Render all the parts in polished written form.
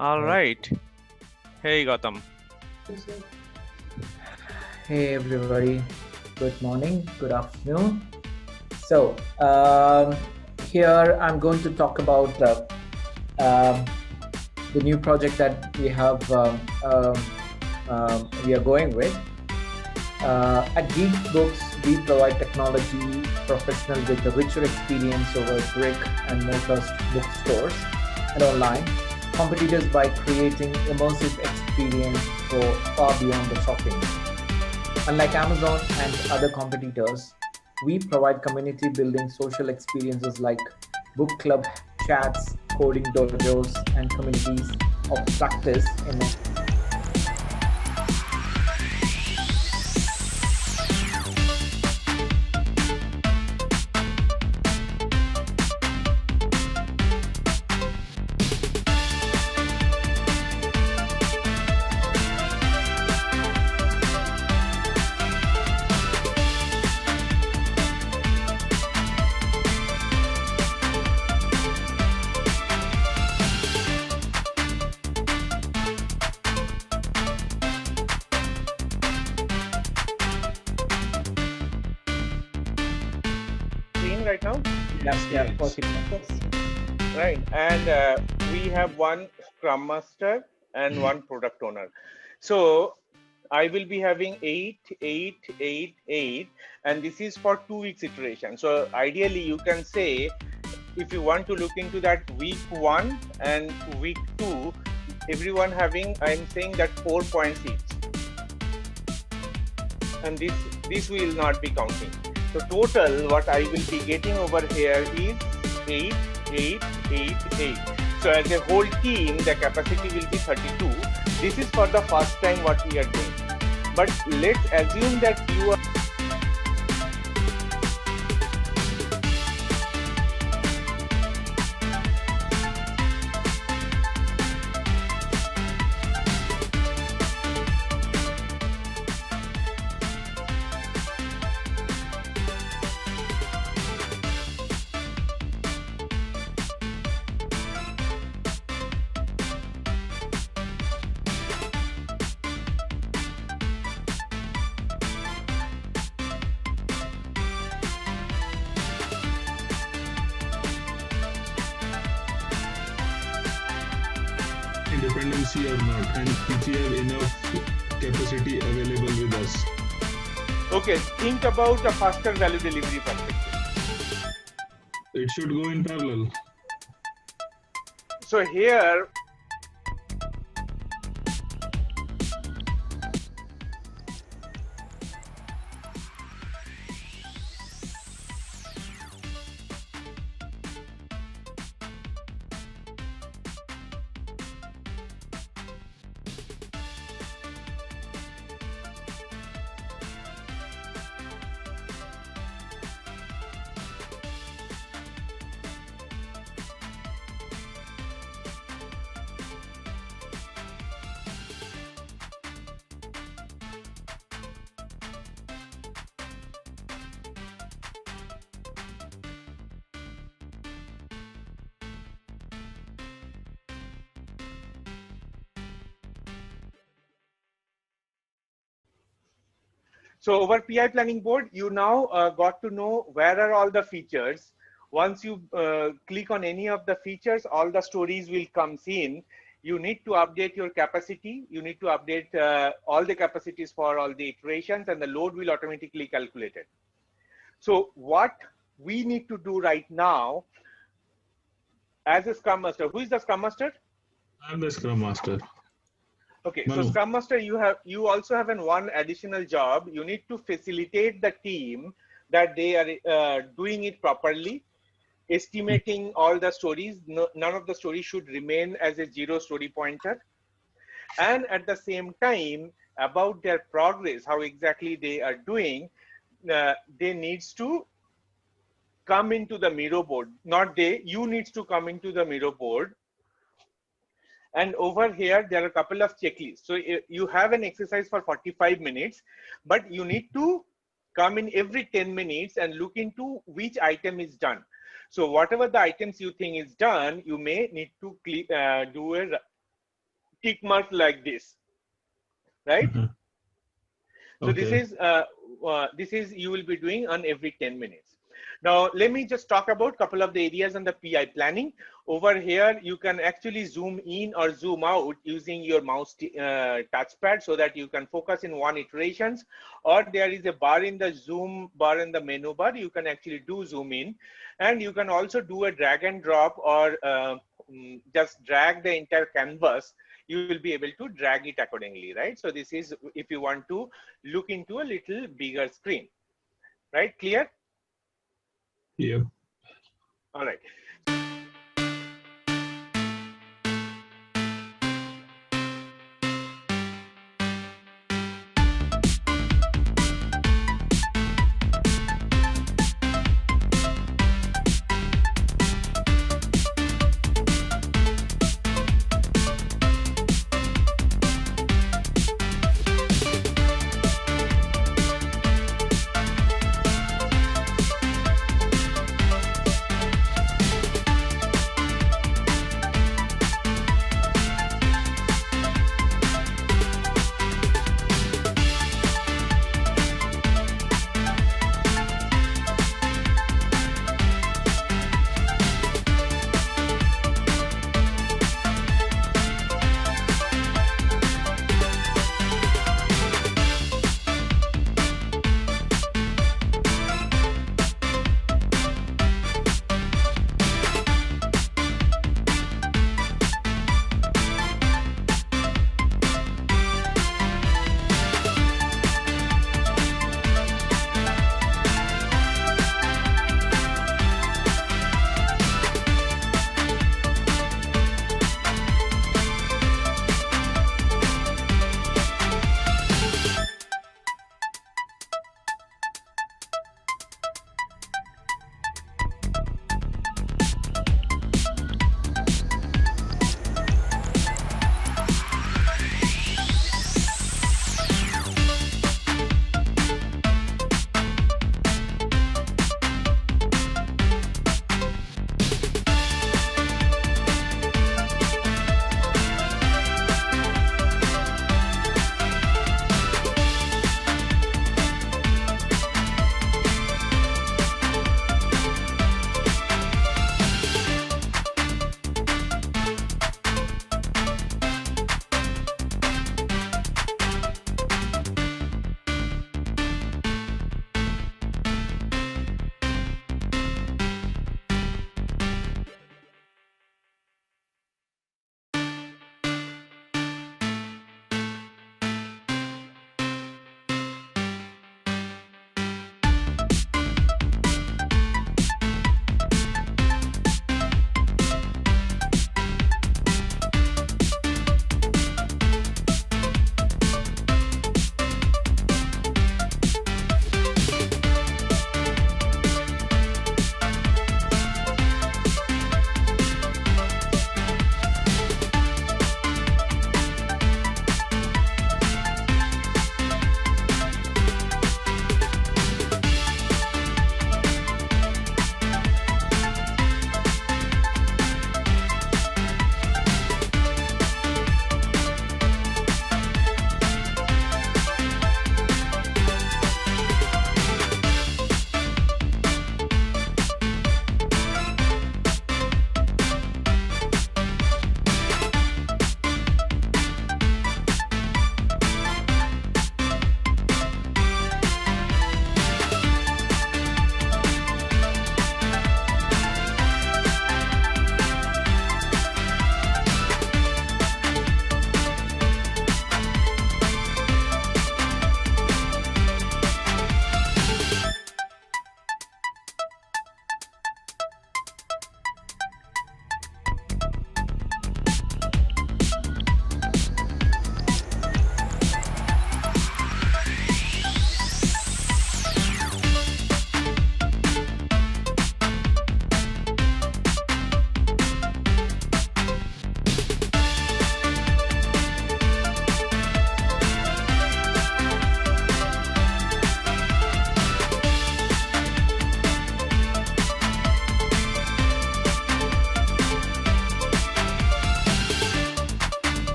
All Right. right. Hey, Gautam. Hey everybody, good morning, good afternoon. So here I'm going to talk about um, the new project that we are going with. At Geek Books, we provide technology professionals with a richer experience over brick and mortar bookstores and online competitors by creating immersive experience for far beyond the shopping. Unlike Amazon and other competitors, we provide community building social experiences like book club chats, coding dojos, and communities of practice in Screen right now? yeah, Yes. working on this. Right. And we have one Scrum Master and one product owner. So I will be having 8, 8, 8, 8, and this is for 2 weeks iteration. So ideally, you can say if you want to look into that week 1 and week 2, everyone having, I'm saying that 4 points each. And this will not be counting. So total what I will be getting over here is 8, 8, 8, 8. So as a whole team, the capacity will be 32. This is for the first time what we are doing. But let's assume that you are dependency or not, and if we have enough capacity available with us. okay. Think about a faster value delivery perspective. It should go in parallel. So here So over PI planning board, you now got to know where are all the features. Once you click on any of the features, all the stories will come in. You need to update your capacity. You need to update all the capacities for all the iterations, and the load will automatically calculate it. So what we need to do right now as a Scrum Master, who is the Scrum Master? I'm the Scrum Master. Okay, so Manu. Scrum Master, you also have one additional job. You need to facilitate the team that they are doing it properly, estimating all the stories. No, none of the stories should remain as a 0 story pointer. And at the same time, about their progress, how exactly they are doing, they needs to come into the Miro board. Not they, you needs to come into the Miro board. And over here, there are a couple of checklists. So you have an exercise for 45 minutes, but you need to come in every 10 minutes and look into which item is done. So whatever the items you think is done, you may need to do a tick mark like this, right? Mhm. So Okay. this is you will be doing on every 10 minutes. Now, let me just talk about a couple of the areas on the PI planning. Over here, you can actually zoom in or zoom out using your mouse touchpad so that you can focus in one iterations, or there is a bar in the zoom bar in the menu bar. You can actually do zoom in, and you can also do a drag and drop or just drag the entire canvas. You will be able to drag it accordingly, right? So this is if you want to look into a little bigger screen, right? Clear? Yep. All right.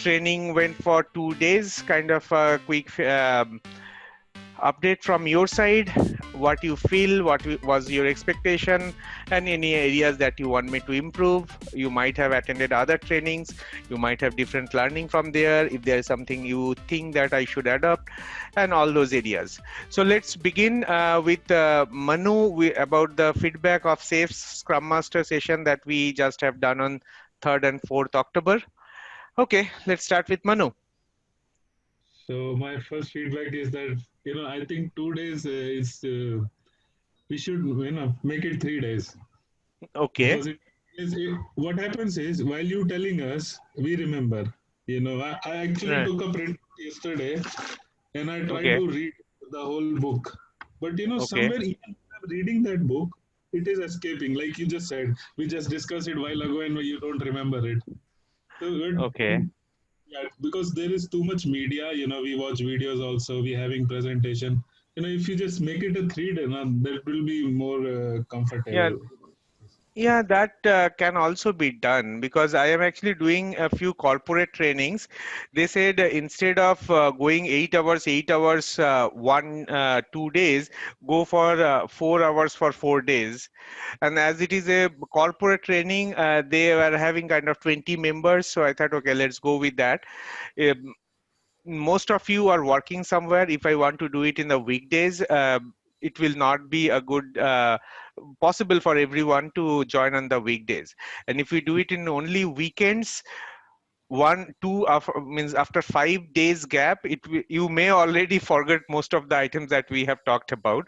training went for 2 days. Kind of a quick update from your side, what you feel, what was your expectation, and any areas that you want me to improve. You might have attended other trainings, you might have different learning from there, if there is something you think that I should adopt, and all those areas. So let's begin with Manu about the feedback of safe Scrum Master session that we just have done on 3rd and 4th October. Okay, let's start with Manu. So my first feedback is that I think 2 days is we should make it 3 days, Okay. because what happens is, while you telling us, we remember. I actually Right. took a print yesterday and I tried Okay. to read the whole book, but Okay. somewhere even when I'm reading that book, it is escaping. Like you just said, we just discussed it while ago and you don't remember it. So Okay. yeah, because there is too much media. We watch videos also. We having presentation. If you just make it a 3 day, that will be more Yeah. comfortable. Yeah, that can also be done, because I am actually doing a few corporate trainings. They said instead of going 8 hours, 8 hours, 2 days, go for 4 hours for 4 days. And as it is a corporate training, they were having kind of 20 members. So I thought, okay, let's go with that. Um, Most of you are working somewhere. If I want to do it in the weekdays, it will not be a good possible for everyone to join on the weekdays. And if we do it in only weekends, one two means after 5 days gap, you may already forget most of the items that we have talked about.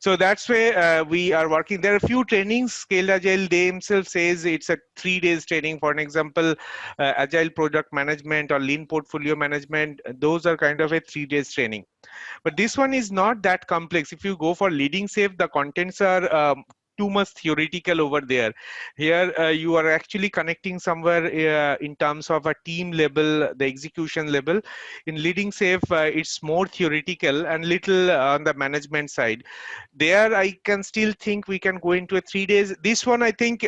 So that's where we are working. There are a few trainings. Scaled Agile, they themselves says it's a 3 days training. For an example, Agile product management or lean portfolio management, those are kind of a 3 days training. But this one is not that complex. If you go for leading safe, the contents are too much theoretical over there. Here you are actually connecting somewhere in terms of a team level, the execution level. In leading safe, it's more theoretical and little on the management side. There I can still think we can go into a 3 days. This one I think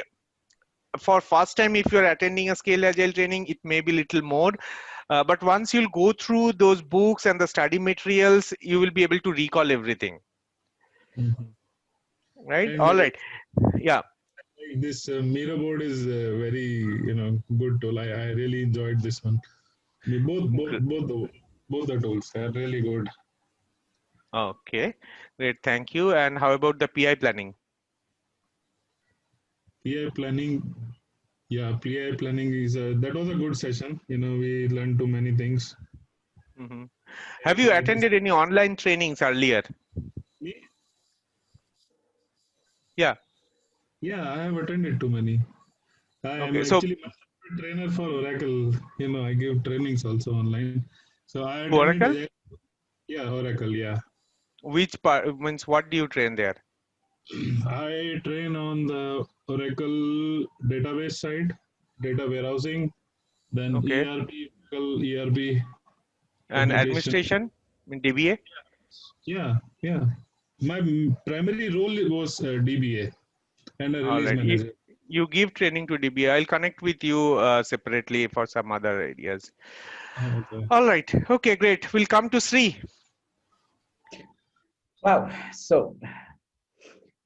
for first time, if you're attending a scale agile training, it may be little more, but once you'll go through those books and the study materials, you will be able to recall everything. Mhm. Right? And All right. Yeah. this Miro board is very good tool. I really enjoyed this one. Both the tools are really good. Okay, great, thank you. And how about the PI planning? PI planning, yeah, PI planning is that was a good session. We learned too many things. Hmm. Have you It is attended any online trainings earlier? me. Yeah. Yeah, I have attended too many. I am Okay, so actually a trainer for Oracle. I give trainings also online. So I attended. Oracle, Yeah, Oracle. Yeah, which part means what do you train there? I train on the Oracle database side, data warehousing, then Okay, Oracle ERP and application. administration in DBA? Yeah, yeah. My primary role was DBA and a All release right. manager. You give training to DBA. I'll connect with you separately for some other areas. Okay. All right. Okay, great. We'll come to Sri. Wow. So,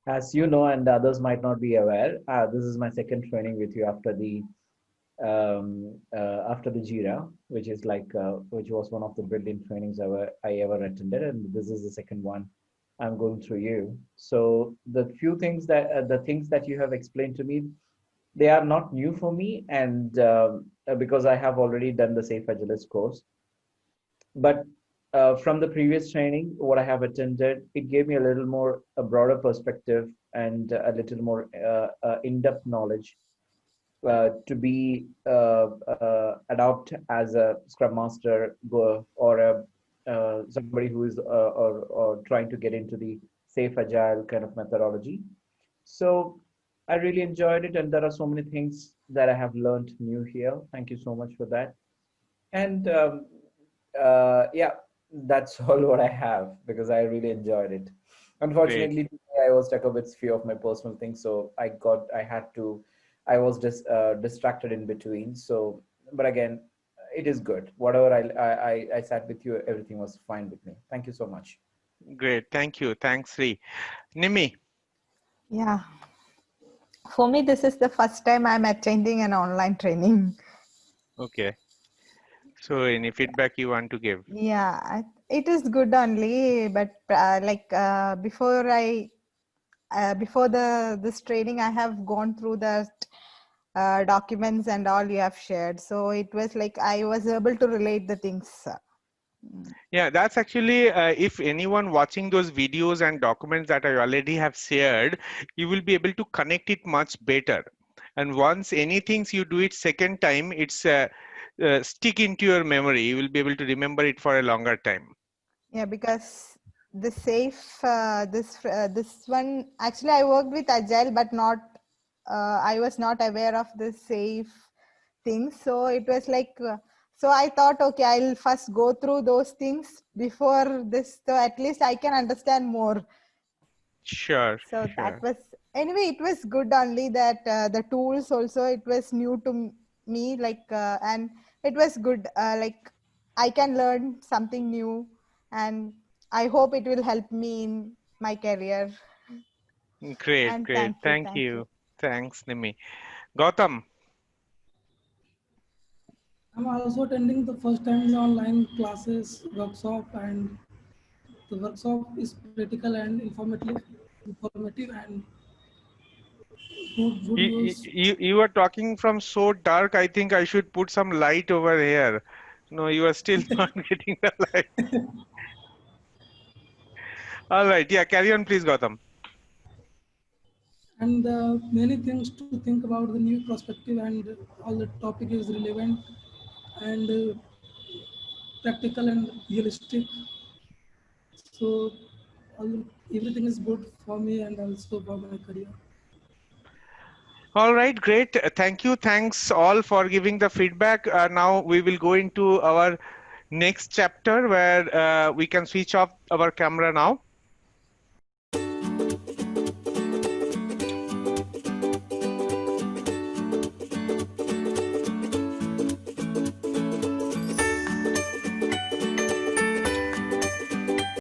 as you know, and others might not be aware, this is my second training with you after the Jira, which is which was one of the brilliant trainings I ever attended, and this is the second one I'm going through you. So the things that you have explained to me, they are not new for me, and because I have already done the Safe Agilist course, but from the previous training, what I have attended, it gave me a little more a broader perspective and a little more in-depth knowledge to be adopt as a scrum master or somebody who is or trying to get into the safe agile kind of methodology. So I really enjoyed it, and there are so many things that I have learned new here. Thank you so much for that. And yeah, that's all what I have because I really enjoyed it. Great. Unfortunately, today I was stuck up with few of my personal things, so I was just distracted in between. So, but again, it is good. Whatever I sat with you, everything was fine with me. Thank you so much. Great. Thank you. Thanks, Sri. Nimi. Yeah. For me, this is the first time I'm attending an online training. Okay. So any feedback you want to give? Yeah, it is good only, but before the this training, I have gone through the documents and all you have shared. So it was like I was able to relate the things. Yeah, that's actually, if anyone watching those videos and documents that I already have shared, you will be able to connect it much better. And once anything you do it second time, it's stick into your memory. You will be able to remember it for a longer time. Yeah, because the safe this one actually I worked with Agile, but not I was not aware of the safe things. So it was like so I thought, okay, I'll first go through those things before this, so at least I can understand more. Sure, So that sure. was anyway. It was good only that the tools also it was new to me, like and it was good. Like I can learn something new, and I hope it will help me in my career. Great, And great. Thank thank you. you. Thanks, Nimi. Gautam. I'm also attending the first time the online classes workshop, and the workshop is practical and informative and good videos. You are talking from so dark. I think I should put some light over here. No, you are still not getting the light. All right. Yeah, carry on, please, Gautam. And many things to think about the new perspective, and all the topic is relevant and practical and realistic. So everything is good for me and also for my career. All right, great. Thank you. Thanks all for giving the feedback. Now we will go into our next chapter where we can switch off our camera now.